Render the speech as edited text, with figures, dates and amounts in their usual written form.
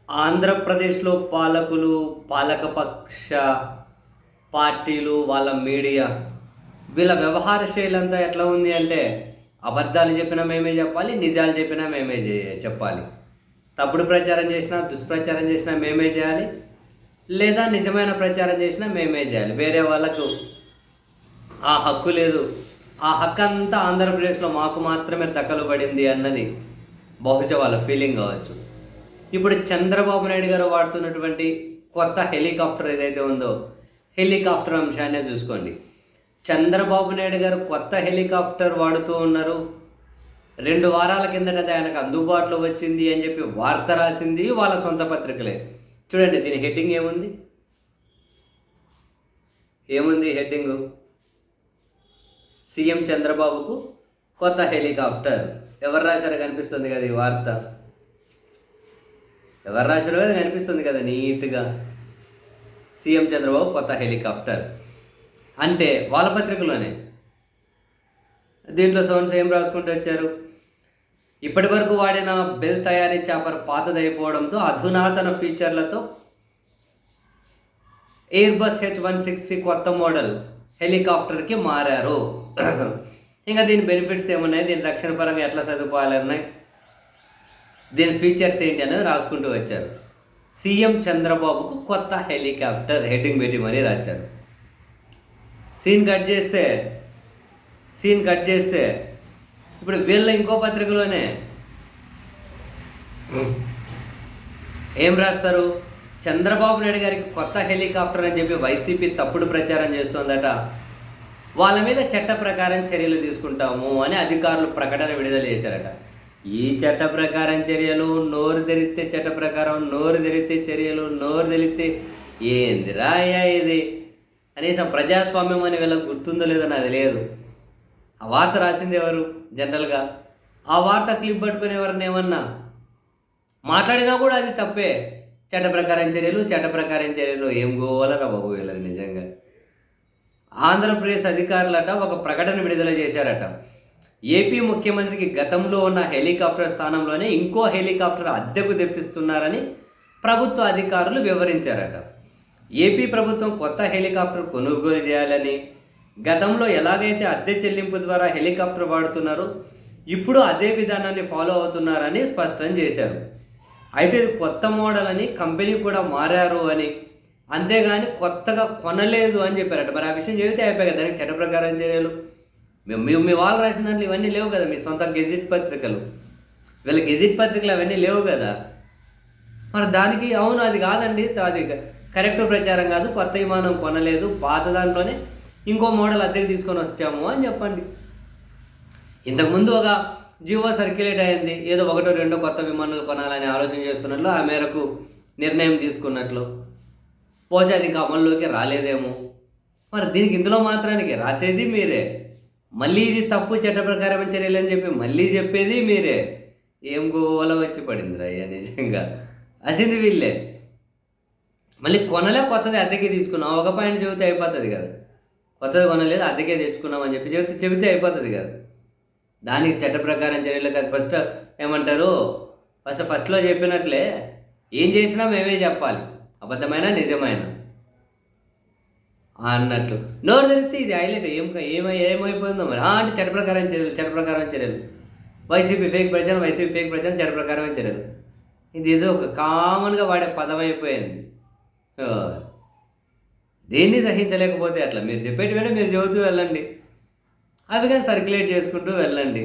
ఆంధ్రప్రదేశ్‌లో పాలకులు, పాలకపక్ష పార్టీలు, వాళ్ళ మీడియా వీళ్ళ వ్యవహార శైలంతా ఎట్లా ఉంది అంటే, అబద్ధాలు చెప్పినా మేమే చెప్పాలి, నిజాలు చెప్పినా మేమే చెప్పాలి. తప్పుడు ప్రచారం చేసినా, దుష్ప్రచారం చేసినా మేమే చేయాలి. లేదా నిజమైన ప్రచారం చేసినా మేమే చేయాలి. వేరే వాళ్ళకు ఆ హక్కు లేదు. ఆ హక్కంతా ఆంధ్రప్రదేశ్‌లో మాకు మాత్రమే దఖలుబడింది అన్నది బహుశా వాళ్ళ ఫీలింగ్ కావచ్చు. ఇప్పుడు చంద్రబాబు నాయుడు గారు వాడుతున్నటువంటి కొత్త హెలికాప్టర్ ఏదైతే ఉందో, హెలికాప్టర్ అంశాన్నే చూసుకోండి. చంద్రబాబు నాయుడు గారు కొత్త హెలికాప్టర్ వాడుతూ ఉన్నారు. 2 వారాల కిందట అది ఆయనకు అందుబాటులో వచ్చింది అని చెప్పి వార్త రాసింది వాళ్ళ సొంత పత్రికలే. చూడండి దీని హెడ్డింగ్ ఏముంది? ఏముంది హెడ్డింగు? సీఎం చంద్రబాబుకు కొత్త హెలికాప్టర్. ఎవరు రాశారో కనిపిస్తుంది కదా ఈ వార్త. ఎవరు రాశారో అది కనిపిస్తుంది కదా నీట్‌గా. సీఎం చంద్రబాబు కొత్త హెలికాప్టర్. అంటే వాళ్ళ పత్రికలోనే. దీంట్లో సౌండ్స్ ఏం రాసుకుంటూ వచ్చారు? ఇప్పటి వరకు వాడిన బెల్ తయారీ చాపర్ పాతదైపోవడంతో అధునాతన ఫీచర్లతో ఎయిర్బస్ H160 కొత్త మోడల్ హెలికాప్టర్కి మారారు. ఇంకా దీని బెనిఫిట్స్ ఏమున్నాయి, దీని రక్షణ పరంగా ఎట్లా సదుపాయాలు ఉన్నాయి, దీని ఫీచర్స్ ఏంటి అనేది రాసుకుంటూ వచ్చారు. సీఎం చంద్రబాబుకు కొత్త హెలికాప్టర్ హెడ్డింగ్ పెట్టి మరీ రాశారు. సీన్ కట్ చేస్తే ఇప్పుడు వీళ్ళ ఇంకో పత్రికలోనే ఏం రాస్తారు? చంద్రబాబు నాయుడు గారికి కొత్త హెలికాప్టర్ అని చెప్పి వైసీపీ తప్పుడు ప్రచారం చేస్తోందట. వాళ్ళ మీద చట్ట ప్రకారం చర్యలు తీసుకుంటాము అని అధికారులు ప్రకటన విడుదల చేశారట. ఈ చట్ట ప్రకారం చర్యలు, నోరు తెరిస్తే చట్ట ప్రకారం, నోరు తెరిస్తే చర్యలు, నోరు తెరిస్తే ఏందిరా అయ్యా ఇది? కనీసం ప్రజాస్వామ్యం అని వీళ్ళకి గుర్తుందో లేదో నాకు లేదు. ఆ వార్త రాసింది ఎవరు? జనరల్గా ఆ వార్త క్లిప్ పట్టుకుని ఎవరిని ఏమన్నా మాట్లాడినా కూడా అది తప్పే. చట్ట ప్రకారం చర్యలు ఏం గోవాలరా బాబు వీళ్ళది నిజంగా. ఆంధ్రప్రదేశ్ అధికారులట ఒక ప్రకటన విడుదల చేశారట. ఏపీ ముఖ్యమంత్రికి గతంలో ఉన్న హెలికాప్టర్ స్థానంలోనే ఇంకో హెలికాప్టర్ అద్దెకు తెప్పిస్తున్నారని ప్రభుత్వ అధికారులు వివరించారట. ఏపీ ప్రభుత్వం కొత్త హెలికాప్టర్ కొనుగోలు చేయాలని, గతంలో ఎలాగైతే అద్దె చెల్లింపు ద్వారా హెలికాప్టర్ వాడుతున్నారో ఇప్పుడు అదే విధానాన్ని ఫాలో అవుతున్నారని స్పష్టం చేశారు. అయితే ఇది కొత్త మోడల్ అని కంపెనీ కూడా మారారు అని, అంతేగాని కొత్తగా కొనలేదు అని చెప్పారట. మరి ఆ విషయం చెబితే అయిపోయి కదా, దానికి చట్ట ప్రకారం చర్యలు. మీ వాళ్ళు రాసిన దాంట్లో ఇవన్నీ లేవు కదా, మీ సొంత గెజిట్ పత్రికలు. వీళ్ళ గెజిట్ పత్రికలు అవన్నీ లేవు కదా. మరి దానికి అవును అది కాదండి, అది కరెక్ట్ ప్రచారం కాదు, కొత్త విమానం కొనలేదు, పాత దాంట్లోనే ఇంకో మోడల్ అద్దెకి తీసుకొని వచ్చాము అని చెప్పండి. ఇంతకుముందు ఒక జియో సర్క్యులేట్ అయింది, ఏదో 1-2 కొత్త విమానాలు కొనాలని ఆలోచన చేస్తున్నట్లు, ఆ మేరకు నిర్ణయం తీసుకున్నట్లు. బహుశా అది ఇంకా అమల్లోకి రాలేదేమో. మరి దీనికి ఇందులో మాత్రానికి రాసేది మీరే, మళ్ళీ ఇది తప్పు చట్ట ప్రకారం చర్యలు అని చెప్పి మళ్ళీ చెప్పేది మీరే. ఏం గోల వచ్చి పడిందిరా అయ్యా నిజంగా. అసింది వీళ్ళే. మళ్ళీ కొనలే, కొత్తది అద్దెకి తీసుకున్నాం, ఒక పాయింట్ చెబితే అయిపోతుంది కదా. కొత్తది కొనలేదు, అద్దెకే తెచ్చుకున్నాం అని చెప్పి చెబితే అయిపోతుంది కదా. దానికి చట్ట ప్రకారం చర్యలు కాదు. ఫస్ట్ ఏమంటారు, ఫస్ట్లో చెప్పినట్లే ఏం చేసినా మేమే చెప్పాలి, అబద్ధమైన నిజమైన అన్నట్లు. నోరు తెరిస్తే ఇది హైలైట్. ఏమైపోయిందో మరి. అంటే చట్ట ప్రకారం చర్యలు. వైసీపీ ఫేక్ ప్రచారం చట్ట ప్రకారమే చర్యలు. ఇది ఏదో ఒక కామన్గా వాడే పదం అయిపోయింది. దేన్ని సహించలేకపోతే అట్లా మీరు చెప్పేటివైనా మీరు చెబుతూ వెళ్ళండి, అవి కానీ సర్క్యులేట్ చేసుకుంటూ వెళ్ళండి.